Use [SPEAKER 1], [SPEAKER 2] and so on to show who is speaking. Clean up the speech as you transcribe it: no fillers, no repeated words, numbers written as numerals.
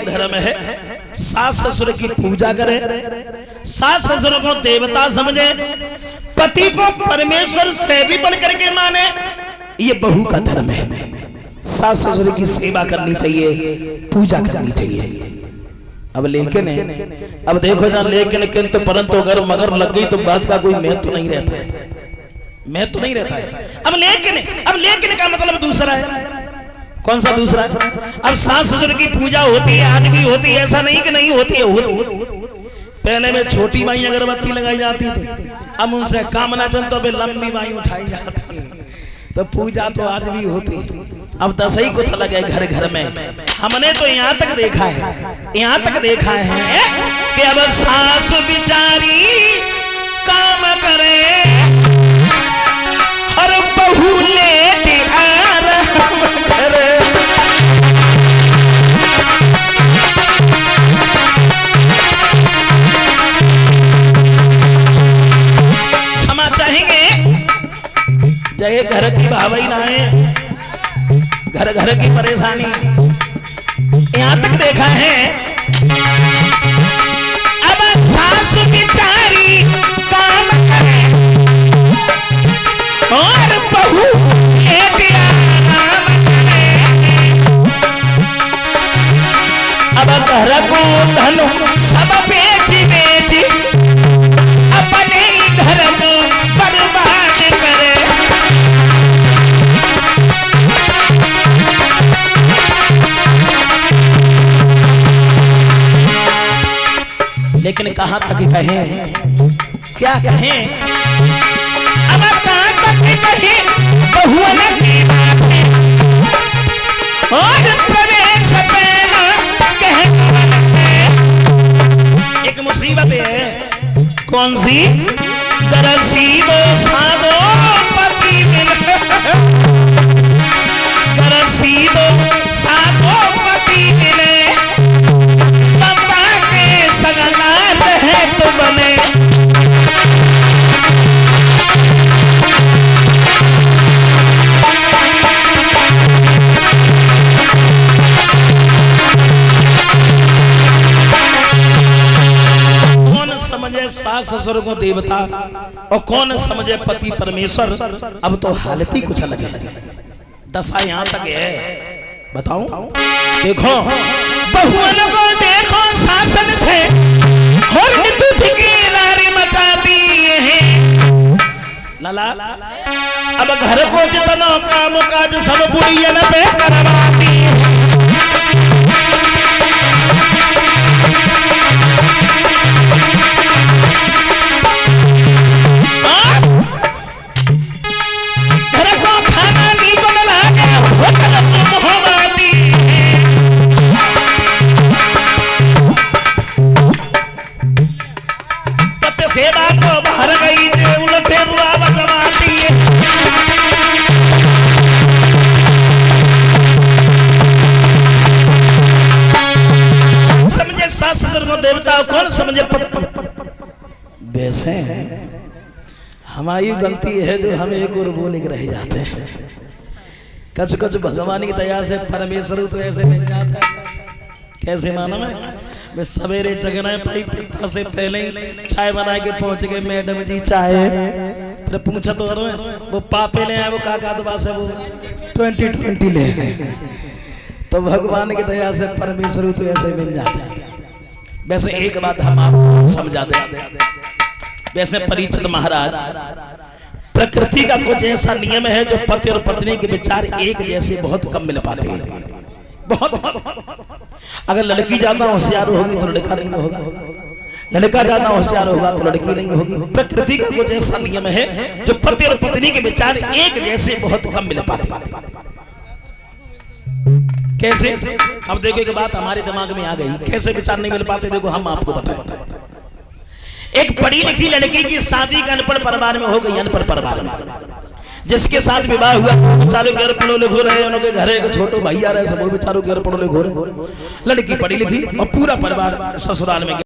[SPEAKER 1] धर्म है सास ससुर की पूजा करे, सास ससुर को देवता समझे, पति को परमेश्वर से भी बढ़ करके माने। ये बहू का धर्म है। सास ससुर की सेवा करनी चाहिए, पूजा करनी चाहिए। अब लेकिन अब देखो जान, लेकिन किंतु परंतु अगर मगर लग गई तो बात का कोई महत्व नहीं रहता है, महत्व नहीं रहता है। अब लेकिन का मतलब दूसरा है। कौन सा दूसरा है? अब सास ससुर की पूजा होती है, आज भी होती है, ऐसा नहीं कि नहीं होती है, होती। पहले में छोटी माई अगरबत्ती लगाई जाती थी, अब उनसे कामना चंद तो लंबी माई उठाई जाती है। तो पूजा तो आज भी होती है। अब दस ही कुछ लगे घर घर में। हमने तो यहाँ तक देखा है कि अब सास बिचारी काम करे और बहू लेट आराम करे। क्षमा चाहेंगे, जय घर की भावई ना है, घर घर की परेशानी। यहां तक देखा है अब सास बिचारी काम करे और बहू आराम करे। अब घर को धन सब बेची बेची अपने घर को बर्बाद करे। लेकिन कहां तक कहें, क्या कहें? अब कहां तक कहें बहुअन की बातें और प्रवेश पहना कहते। एक मुसीबत है, कौन सी? गरसी दो सादो पति मिले, गरसी दो सादो पति मिले, सगना रहे तो बने। कौन समझे सास ससुर को देवता और कौन समझे पति परमेश्वर? अब तो हालत ही कुछ अलग है, दशा यहां तक है। बताऊं? देखो बहुओं को देखो शासन से और दूध की नारी मचाती है लाला। अब घर को जितना काम काज सब बुढ़ियन पे करवाती है। घर को खाना नहीं को लागे होटल मुहमाती सेवा को भर गई जे उलटे रुआ बचवाती है। समझे सास ससुर को देवता, कौन समझे पति? वैसे हमारी गलती है जो हम एक और बोले के रह जाते हैं। कच कच भगवान की दया से परमेश्वर तो ऐसे मिल जाता है। कैसे मालूम है? वे सवेरे जगना पाई पिता से पहले ही चाय बना के पहुंच गए, मैडम जी चाय। फिर पूछा तो वो पापे ले आए, वो काका दबा से वो 2020 ले आए। तो भगवान की दया से परमेश्वर तो ऐसे मिल जाते हैं। वैसे एक बात हम आपको समझा दें, वैसे परीक्षित महाराज, प्रकृति का कुछ ऐसा नियम है जो पति और पत्नी के विचार एक जैसे बहुत कम मिल पाते हैं, बहुत कम। अगर लड़की ज्यादा होशियार होगी तो लड़का नहीं होगा, लड़का ज्यादा होशियार होगा तो लड़की नहीं होगी। प्रकृति का कुछ ऐसा नियम है जो पति और पत्नी के विचार एक जैसे बहुत कम मिल पाते हैं। कैसे? अब देखो एक बात हमारे दिमाग में आ गई, कैसे विचार नहीं मिल पाते? देखो हम आपको बताएं। एक पढ़ी लिखी लड़की की शादी का अनपढ़ परिवार में हो गई, अनपढ़ परिवार में, जिसके साथ विवाह हुआ, बेचारे घर पढ़ो लिखो रहे, उनके घर एक छोटो भैया रहे, सब बेचारों घर पढ़ो लिखो रहे। लड़की पढ़ी लिखी और पूरा परिवार ससुराल में